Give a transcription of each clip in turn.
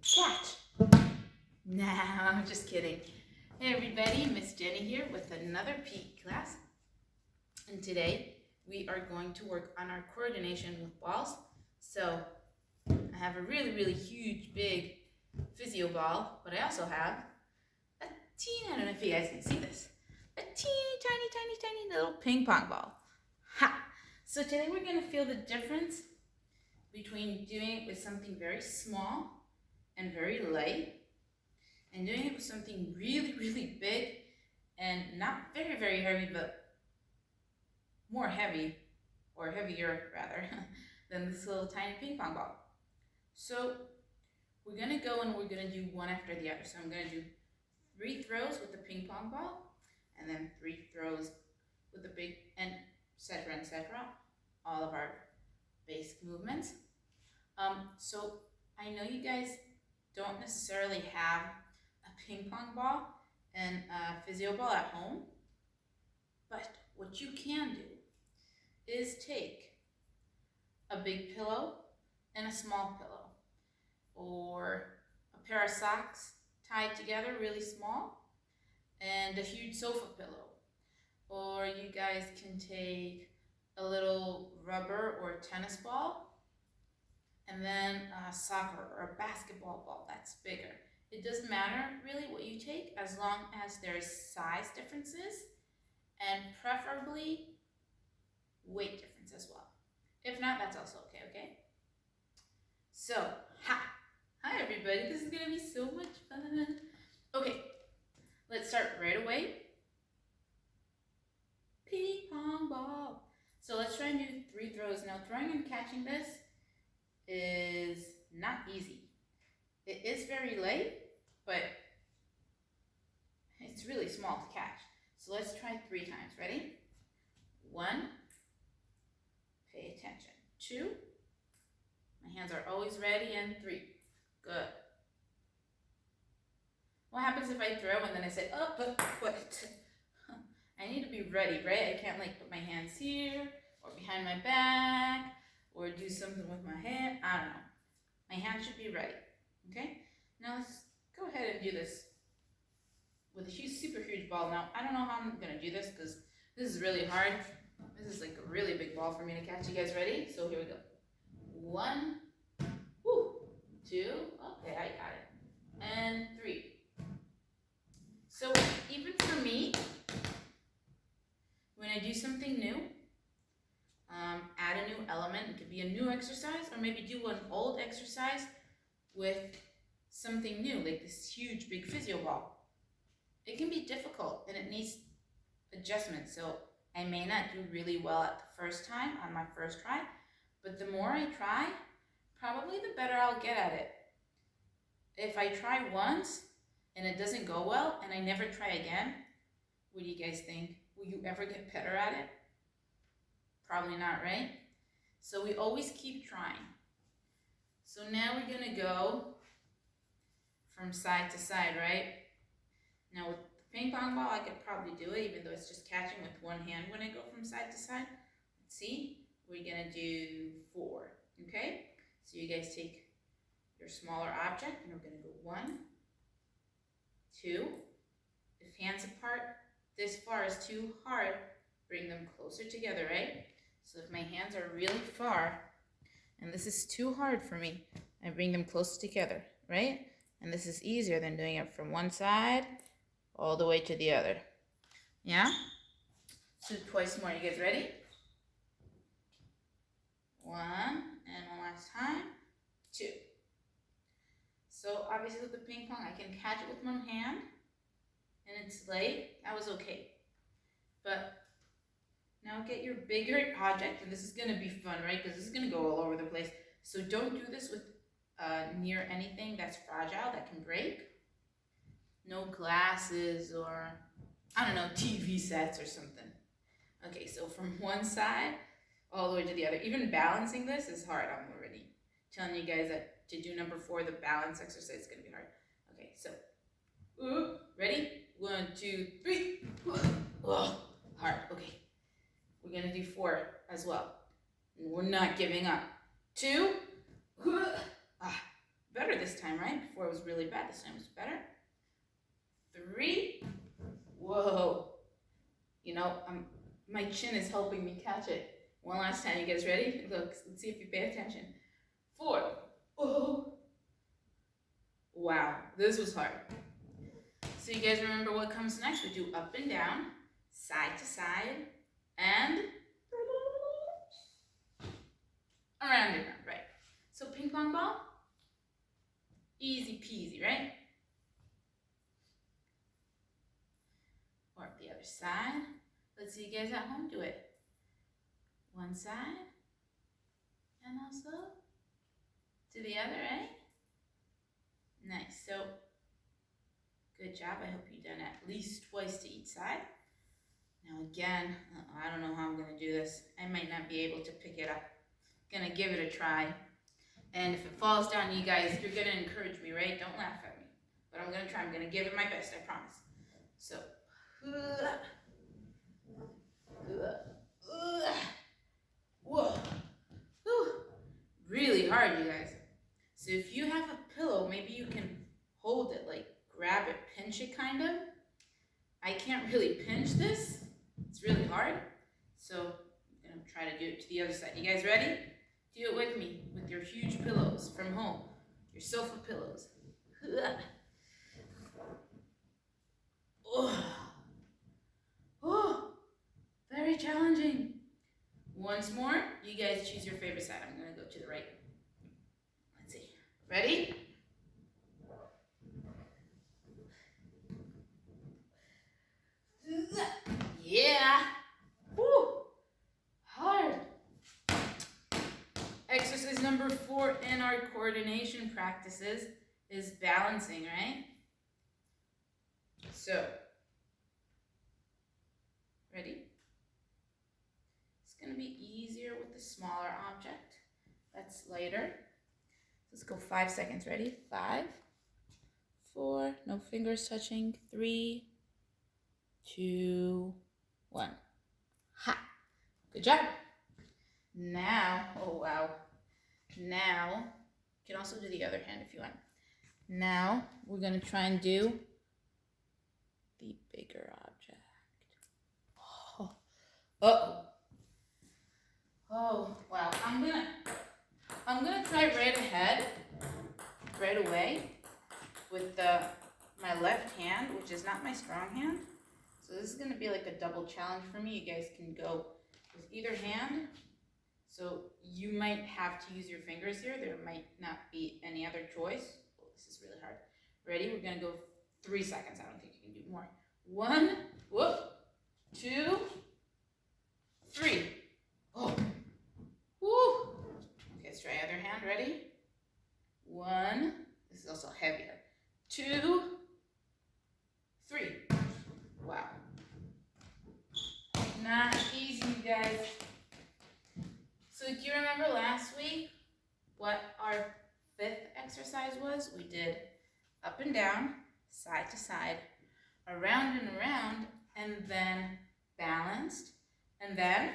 Catch. Nah, I'm just kidding. Hey everybody, Miss Jenny here with another PE class. And today we are going to work on our coordination with balls. So I have a really huge, big physio ball, but I also have a teeny, I don't know if you guys can see this, a teeny, tiny little ping pong ball. Ha! So today we're going to feel the difference between doing it with something very small and very light, and doing it with something really big and not very heavy, but more heavy, or heavier rather, than this little tiny ping pong ball. So we're gonna go and we're gonna do one after the other. So I'm gonna do 3 throws with the ping pong ball, and then 3 throws with the big, and etc. All of our basic movements. So I know you guys don't necessarily have a ping pong ball and a physio ball at home, but what you can do is take a big pillow and a small pillow, or a pair of socks tied together really small, and a huge sofa pillow. Or you guys can take a little rubber or tennis ball, and then a soccer or a basketball ball that's bigger. It doesn't matter really what you take, as long as there's size differences and preferably weight difference as well. If not, that's also okay? So, hi everybody, this is gonna be so much fun. Okay, let's start right away. Ping pong ball. So let's try and do 3 throws. Now, throwing and catching this is not easy. It is very light, but it's really small to catch. So let's try 3 times. Ready? 1, pay attention. 2, my hands are always ready, and 3. Good. What happens if I throw and then I say, oh, but what? I need to be ready, right? I can't like put my hands here or behind my back or do something with my hand. I don't know. My hands should be ready, okay? Now let's go ahead and do this with a super huge ball. Now, I don't know how I'm gonna do this because this is really hard. This is like a really big ball for me to catch. You guys ready? So here we go. 1, 2, okay, I got it. And 3. So even for me, when I do something new, add a new element. It could be a new exercise, or maybe do an old exercise with something new, like this huge big physio ball. It can be difficult and it needs adjustment. So I may not do really well at the first time, on my first try, but the more I try, probably the better I'll get at it. If I try once and it doesn't go well and I never try again, what do you guys think? Will you ever get better at it? Probably not, right? So we always keep trying. So now we're gonna go from side to side, right? Now with the ping pong ball, I could probably do it, even though it's just catching with one hand when I go from side to side. Let's see, we're gonna do 4, okay? So you guys take your smaller object, and we're gonna go 1, 2. If hands apart this far is too hard, bring them closer together, right? So if my hands are really far, and this is too hard for me, I bring them close together, right? And this is easier than doing it from one side all the way to the other. Yeah? So twice more. You guys ready? 1, and one last time. 2. So obviously with the ping pong, I can catch it with one hand, and it's light. That was okay. But now get your bigger object, and this is gonna be fun, right? Because this is gonna go all over the place. So don't do this with near anything that's fragile, that can break. No glasses or, I don't know, TV sets or something. Okay, so from one side all the way to the other. Even balancing this is hard. I'm already telling you guys that to do number 4, the balance exercise, is gonna be hard. Okay, so, ready? 1, 2, 3. Oh, hard. Okay, we're gonna do 4 as well. We're not giving up. 2. better this time, right? Before it was really bad. This time it was better. 3. Whoa. You know, my chin is helping me catch it. One last time. You guys ready? Look, let's see if you pay attention. 4. Oh. Wow, this was hard. So you guys remember what comes next? We do up and down, side to side, and around and around, right? So ping pong ball, easy peasy, right? Or the other side. Let's see you guys at home do it. One side, and also to the other, right? Nice. So good job. I hope you've done at least twice to each side. Now again, I don't know how I'm going to do this. I might not be able to pick it up. I'm going to give it a try. And if it falls down, you guys, you're going to encourage me, right? Don't laugh at me. But I'm going to try. I'm going to give it my best, I promise. So, whoa. Really hard, you guys. So if you have a pillow, maybe you can hold it, like grab it, pinch it kind of. I can't really pinch this. It's really hard. So I'm going to try to do it to the other side. You guys ready? Do it with me, with your huge pillows from home. Your sofa pillows. Oh, very challenging. Once more, you guys choose your favorite side. I'm going to go to the right. Let's see. Ready? Yeah. Woo. Hard. Exercise number 4 in our coordination practices is balancing, right? So, ready? It's going to be easier with the smaller object. That's lighter. Let's go 5 seconds. Ready? 5, 4, no fingers touching. 3, 2, 1. Ha! Good job. Now, oh wow. Now, you can also do the other hand if you want. Now, we're going to try and do the bigger object. Oh. Uh-oh. Oh, wow. I'm gonna try right ahead, right away, with my left hand, which is not my strong hand. So this is gonna be like a double challenge for me. You guys can go with either hand. So you might have to use your fingers here. There might not be any other choice. Oh, this is really hard. Ready? We're gonna go 3 seconds. I don't think you can do more. 1, whoop, 2, 3. Oh. Woo! Okay, let's try other hand. Ready? 1. This is also heavier. 2, 3. Wow. Not easy, you guys. So do you remember last week what our 5th exercise was? We did up and down, side to side, around and around, and then balanced, and then,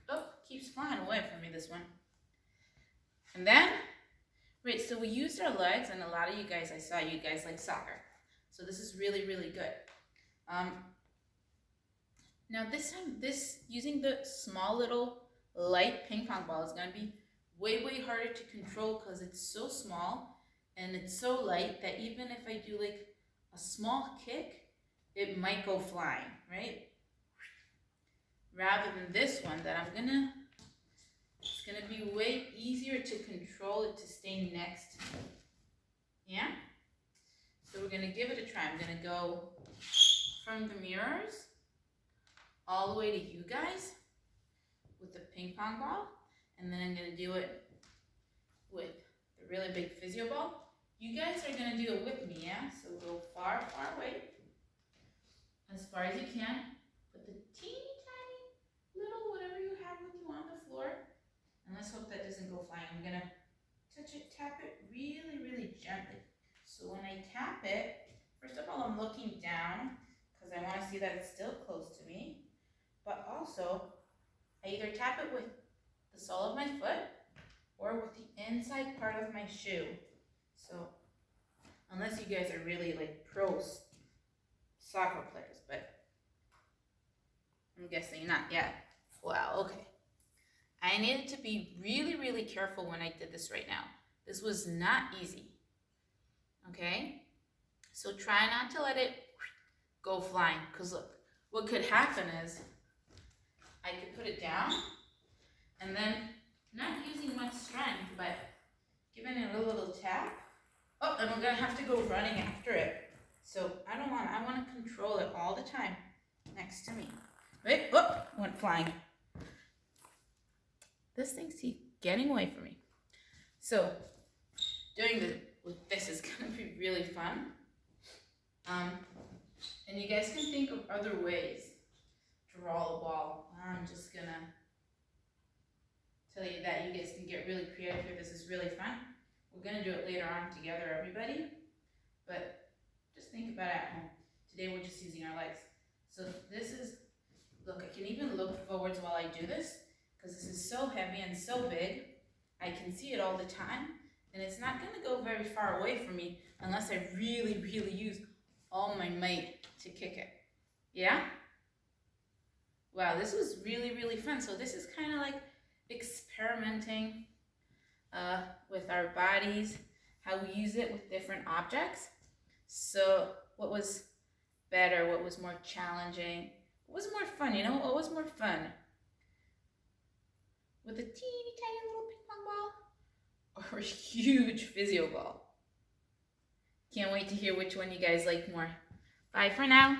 oh, keeps flying away from me, this one. And then, right, so we used our legs, and a lot of you guys, I saw you guys like soccer. So this is really, really good. Now this time, using the small little light ping pong ball is going to be way, way harder to control because it's so small and it's so light that even if I do like a small kick, it might go flying, right? Rather than this one that it's gonna be way easier to control it to stay next. Yeah? So we're gonna give it a try. I'm gonna go from the mirrors all the way to you guys with the ping pong ball, and then I'm gonna do it with the really big physio ball. You guys are gonna do it with me, yeah? So go far, far away, as far as you can. Put the teeny tiny little whatever you have with you on the floor, and let's hope that doesn't go flying. I'm gonna touch it, tap it really, really gently. So when I tap it, first of all, I'm looking down because I want to see that it's still close to me, but also I either tap it with the sole of my foot or with the inside part of my shoe. So, unless you guys are really like pro soccer players, but I'm guessing not yet. Wow, okay. I needed to be really, really careful when I did this right now. This was not easy, okay? So try not to let it go flying, because look, what could happen is I could put it down and then not using much strength, but giving it a little tap. Oh, and I'm gonna have to go running after it. So I want to control it all the time next to me. Right? Oh, went flying. This thing's getting away from me. So doing this is gonna be really fun. And you guys can think of other ways to roll a ball. I'm just gonna tell you that you guys can get really creative here. This is really fun. We're gonna do it later on together, everybody. But just think about it at home. Today we're just using our legs. So this is, look, I can even look forwards while I do this, because this is so heavy and so big. I can see it all the time, and it's not gonna go very far away from me unless I really, really use all my might to kick it. Yeah? Wow, this was really, really fun. So this is kind of like experimenting with our bodies, how we use it with different objects. So what was better? What was more challenging? What was more fun? You know, what was more fun? With a teeny tiny little ping pong ball or a huge physio ball? Can't wait to hear which one you guys like more. Bye for now.